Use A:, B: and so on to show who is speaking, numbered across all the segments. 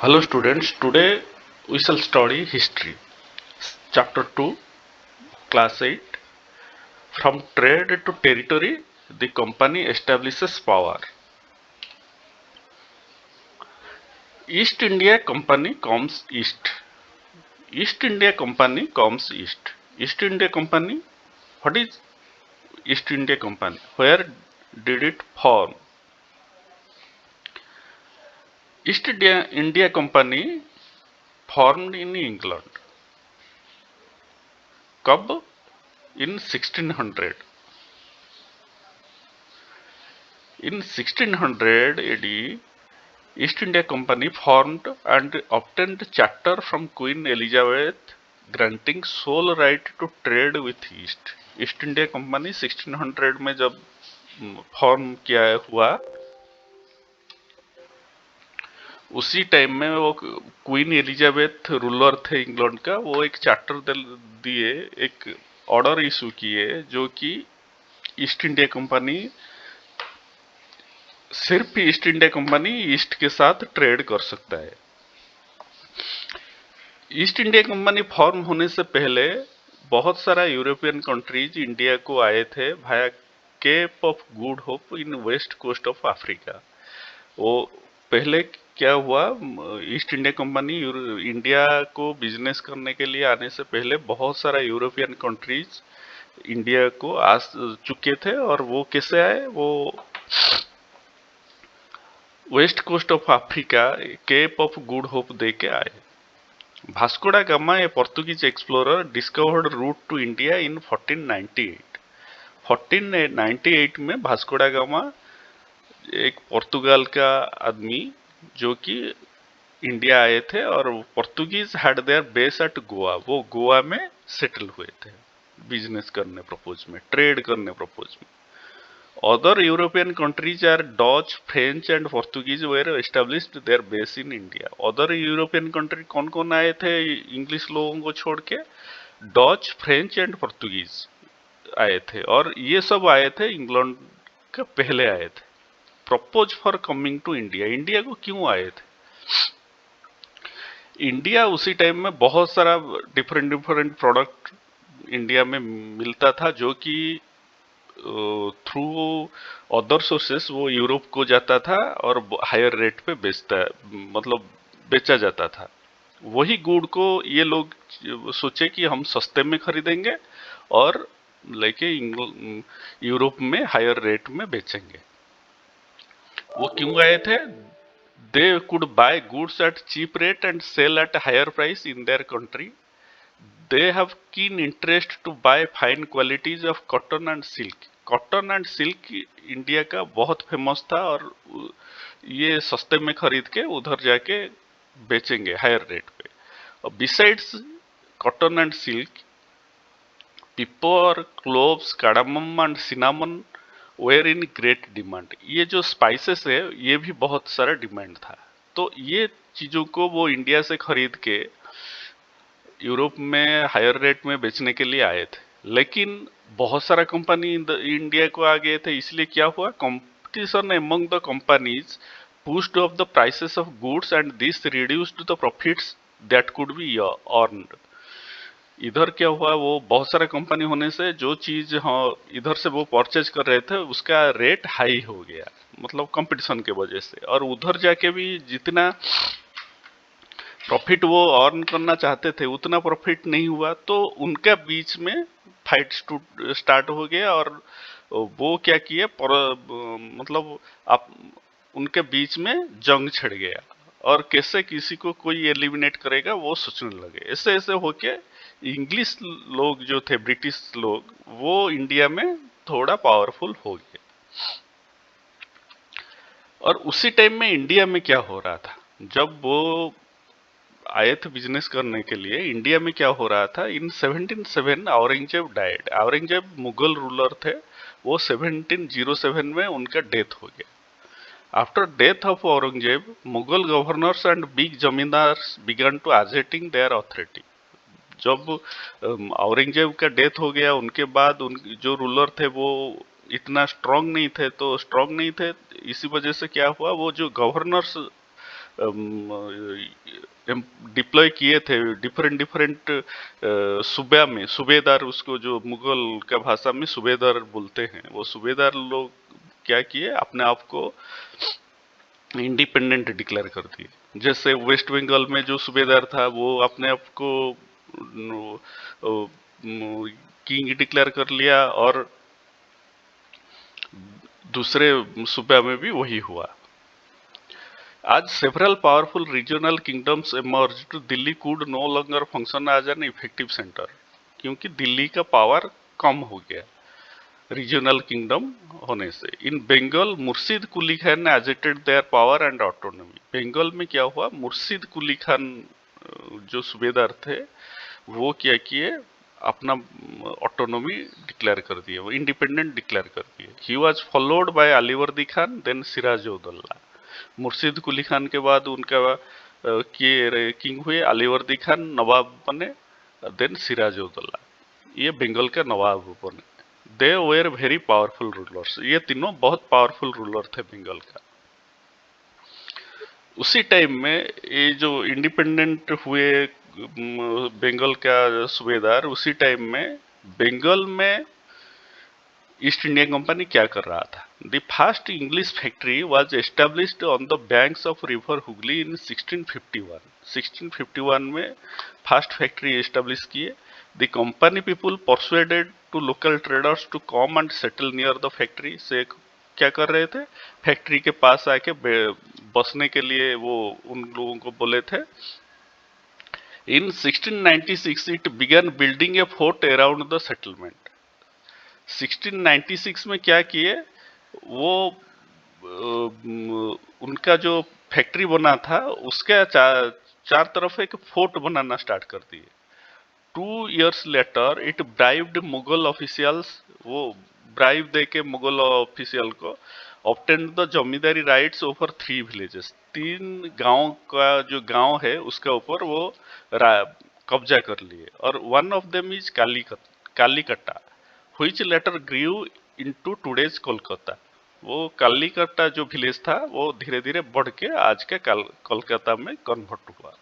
A: Hello students, today we shall study history. Chapter 2, Class 8. From trade to territory, the company establishes power. East India Company comes east. East India Company comes east. East India Company, what is East India Company? Where did it form? India Company formed in England. कब? In 1600. In 1600 AD, East India Company formed and obtained charter from Queen Elizabeth granting sole right to trade with East. East India company 1600 में जब form किया हुआ, उसी time में वो queen Elizabeth ruler थे England का, वो एक चार्टर दिए, एक ऑर्डर इशू किए जो कि ईस्ट इंडिया कंपनी, सिर्फ ईस्ट इंडिया कंपनी ईस्ट के साथ ट्रेड कर सकता है। ईस्ट इंडिया कंपनी फॉर्म होने से पहले बहुत सारा यूरोपियन कंट्रीज इंडिया को आए थे भाया Cape of good Hope in west coast of Africa. वो पहले क्या हुआ, ईस्ट इंडिया कंपनी इंडिया को बिजनेस करने के लिए आने से पहले बहुत सारा यूरोपियन कंट्रीज इंडिया को आ चुके थे। और वो कैसे आए? वो west coast of Africa cape of good hope दे के आए। Vasco da Gama, a Portuguese explorer, discovered route to India in 1498. 1498 में भास्को डा गामा, एक पोर्तुगाल का आदमी जो कि इंडिया आए थे, और Portuguese had their base at Goa, वो गोवा में सेटल हुए थे बिजनेस करने प्रपोज में, ट्रेड करने प्रपोज में। Other European countries are Dutch, French and Portuguese were established their base in India. Other European country कौन कौन आए थे इंग्लिश लोगों को छोड़ के? डच, फ्रेंच एंड पोर्तुगीज आए थे, और ये सब आए थे इंग्लैंड के पहले आए थे। Propose for coming to India, India को क्यों आए थे? इंडिया उसी टाइम में बहुत सारा डिफरेंट डिफरेंट प्रोडक्ट इंडिया में मिलता था जो कि थ्रू अदर सोर्सेस वो यूरोप को जाता था और हायर रेट पे मतलब बेचा जाता था। वही गुड़ को ये लोग सोचे कि हम सस्ते में खरीदेंगे और लेके यूरोप में हायर रेट में बेचेंगे। वो क्यों आए थे? They could buy goods at cheap rate and sell at higher price in their country. They have keen interest to buy fine qualities of cotton and silk. Cotton and silk India का बहुत famous था, और ये सस्ते में खरीद के उधर जाके बेचेंगे हायर रेट पे। और besides cotton and silk, pepper, cloves, cardamom and cinnamon were in great demand. ये जो स्पाइसेस है ये भी बहुत सारा डिमांड था, तो ये चीजों को वो इंडिया से खरीद के यूरोप में हायर रेट में बेचने के लिए आए थे। लेकिन बहुत सारा कंपनी इंडिया को आ गए थे, इसलिए क्या हुआ, competition among the companies pushed up the prices of goods and this reduced the profits that could be earned. इधर क्या हुआ, वो बहुत सारा कंपनी होने से जो चीज इधर से वो परचेज कर रहे थे उसका रेट हाई हो गया, मतलब कंपटीशन के वजह से। और उधर जाके भी जितना प्रॉफिट वो अर्न करना चाहते थे उतना प्रॉफिट नहीं हुआ, तो उनके बीच में फाइट स्टार्ट हो गया। और वो क्या किए, मतलब आप उनके बीच में जंग छिड़ गया, और कैसे किसी को कोई एलिमिनेट करेगा वो सोचने लगे। ऐसे ऐसे होके इंग्लिश लोग जो थे, ब्रिटिश लोग, वो इंडिया में थोड़ा पावरफुल हो गए। और उसी टाइम में इंडिया में क्या हो रहा था, जब वो आए थे बिजनेस करने के लिए, इंडिया में क्या हो रहा था, in 1707 Aurangzeb died. Aurangzeb Mughal ruler थे, वो 1707 में उनका डेथ हो गया। After death of Aurangzeb, Mughal governors and big zamindars began to agitating their authority. जब औरंगजेब का डेथ हो गया, उनके बाद उन जो रूलर थे वो इतना स्ट्रांग नहीं थे, इसी वजह से क्या हुआ, वो जो गवर्नर्स डिप्लॉय किए थे डिफरेंट डिफरेंट सूबा में। सूबेदार, उसको जो मुगल का भाषा में सूबेदार बोलते हैं, वो सूबेदार लोग क्या किए, अपने आप को इंडिपेंडेंट डिक्लेयर कर दिए। जैसे वेस्ट बंगाल में जो सूबेदार था वो अपने आप को किंग डिक्लेयर कर लिया, और दूसरे सूबे में भी वही हुआ। आज several powerful regional kingdoms emerged, Delhi could no longer function as an effective center, क्योंकि दिल्ली का पावर कम हो गया रीजनल किंगडम होने से। इन बंगाल मुर्शिद कुली खान ने agitated their power and autonomy. Bengal में क्या हुआ, मुर्शिद कुली खान जो सूबेदार थे वो क्या किए, अपना ऑटोनॉमी डिक्लेयर कर दिए, वो इंडिपेंडेंट डिक्लेयर कर दिए। He was followed by Alivardi Khan, then Siraj Uddaula. Murshid Quli Khan के बाद उनका किंग हुए अलीवर्दी खान, नवाब बने, देन सिराज उद्दौला, ये बंगाल का नवाब बने। They were very powerful rulers, ये तीनों बहुत पावरफुल रूलर थे बंगाल का। उसी टाइम में ये जो इंडिपेंडेंट हुए बंगाल का सूबेदार, उसी टाइम में बंगाल में ईस्ट इंडिया कंपनी क्या कर रहा था। The first English factory was established on the banks of river Hooghly in 1651। 1651 में फर्स्ट फैक्ट्री एस्टेब्लिश किए। The company people persuaded to local traders to come and settle near the factory. से क्या कर रहे थे, फैक्ट्री के पास आके बसने के लिए वो उन लोगों को बोले थे। इन 1696 it began building A fort around the settlement. 1696 में क्या किए, वो उनका जो फैक्ट्री बना था उसके चार तरफ एक फोर्ट बनाना स्टार्ट कर दिए। 2 years later it bribed Mughal officials, वो ब्राइब दे के मुगल ऑफिशियल को obtained the zamindari rights over 3 villages. 3 गांव का जो गांव है उसके ऊपर वो कब्जा कर लिए, और one of them is Kalikata, which later grew into today's Kolkata. वो कालीकट्टा जो विलेज था वो धीरे धीरे बढ़ के आज के कोलकाता में कन्वर्ट हुआ।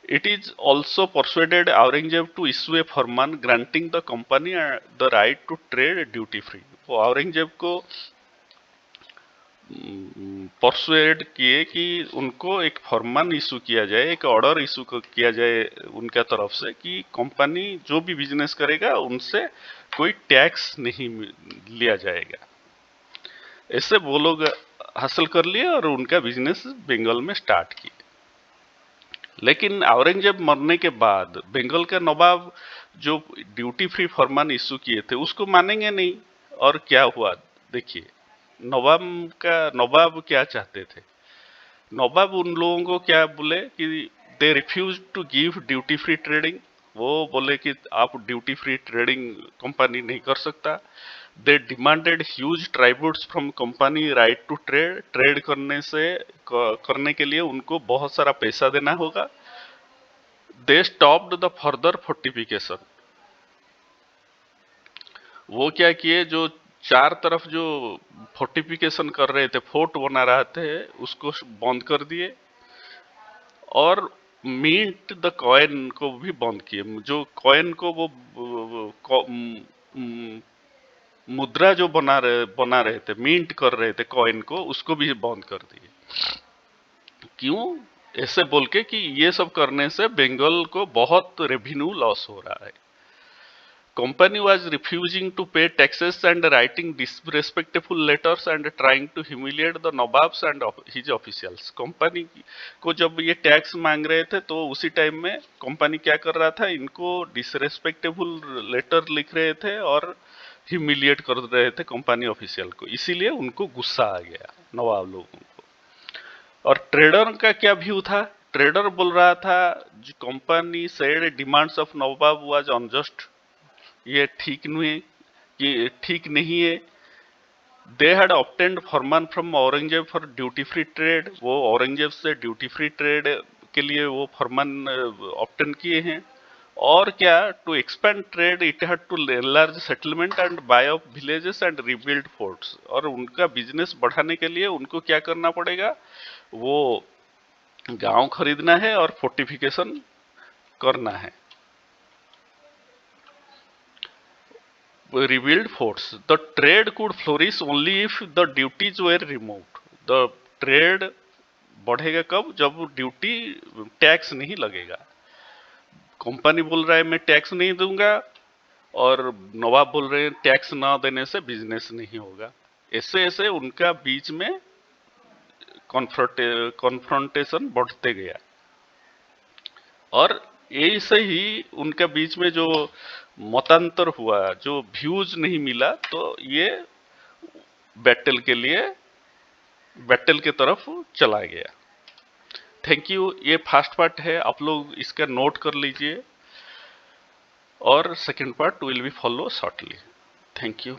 A: It is also persuaded Aurangzeb to issue a Farman granting the company the right to trade duty free। वो औरंगजेब को परसुएड किए कि उनको एक फरमान इशू किया जाए, एक ऑर्डर इशू किया जाए उनका तरफ से कि कंपनी जो भी बिजनेस करेगा उनसे कोई टैक्स नहीं लिया जाएगा। ऐसे वो लोग हासिल कर लिए और उनका बिजनेस बंगाल में स्टार्ट किए। लेकिन औरंगजेब मरने के बाद बंगाल का नवाब जो ड्यूटी फ्री फरमान इशू किए थे उसको मानेंगे नहीं, और क्या हुआ देखिए। नवाब क्या चाहते थे, नवाब उन लोगों को क्या बोले कि they refuse to give duty free trading. वो बोले कि आप ड्यूटी फ्री ट्रेडिंग कंपनी नहीं कर सकता। They demanded huge tributes from company right to trade करने के लिए उनको बहुत सारा पैसा देना होगा। They stopped the further fortification. वो क्या किए, जो चार तरफ जो फोर्टिफिकेशन कर रहे थे, फोर्ट बना रहे थे, उसको बंद कर दिए, और मिंट द कॉइन को भी बंद किए। जो कॉइन को वो मुद्रा जो बना रहे थे, मिंट कर रहे थे कॉइन को, उसको भी बंद कर दिए। क्यों, ऐसे बोल के कि ये सब करने से बंगाल को बहुत रेवेन्यू लॉस हो रहा है। Company was refusing to pay taxes and writing disrespectful letters and trying to humiliate the Nawabs and his officials। Company को जब ये टैक्स मांग रहे थे तो उसी टाइम में कंपनी क्या कर रहा था, इनको डिसरेस्पेक्टेबल लेटर लिख रहे थे और ह्यूमिलिएट कर रहे थे कंपनी ऑफिशियल को। इसीलिए उनको गुस्सा आ गया नवाब लोगों को। और ट्रेडर का क्या व्यू था, ट्रेडर बोल रहा था company said demands of Nawab was unjust, ये ठीक नहीं है। They had obtained Farman from Aurangzeb for duty free trade. वो औरंगजेब से ड्यूटी फ्री ट्रेड के लिए वो फरमान ऑब्टेन किए हैं। और क्या, to expand trade it had to enlarge settlement and buy of villages and rebuild forts. और उनका बिजनेस बढ़ाने के लिए उनको क्या करना पड़ेगा, वो गांव खरीदना है और फोर्टिफिकेशन करना है। Rebuild forts. The trade could flourish only if the duties were removed. The trade बढ़ेगा कब? जब ड्यूटी टैक्स नहीं लगेगा। कंपनी बोल रहा है मैं टैक्स नहीं दूंगा और नवाब बोल रहे हैं टैक्स ना देने से बिजनेस नहीं होगा। ऐसे ऐसे उनका बीच में कॉन्फ्रंटेशन बढ़ते गया और ऐसे ही उनके बीच में जो मतांतर हुआ, जो व्यूज नहीं मिला, तो ये बैटल के लिए बैटल की तरफ चला गया। Thank you. ये फर्स्ट पार्ट है, आप लोग इसका नोट कर लीजिए और second part will be follow shortly. Thank you.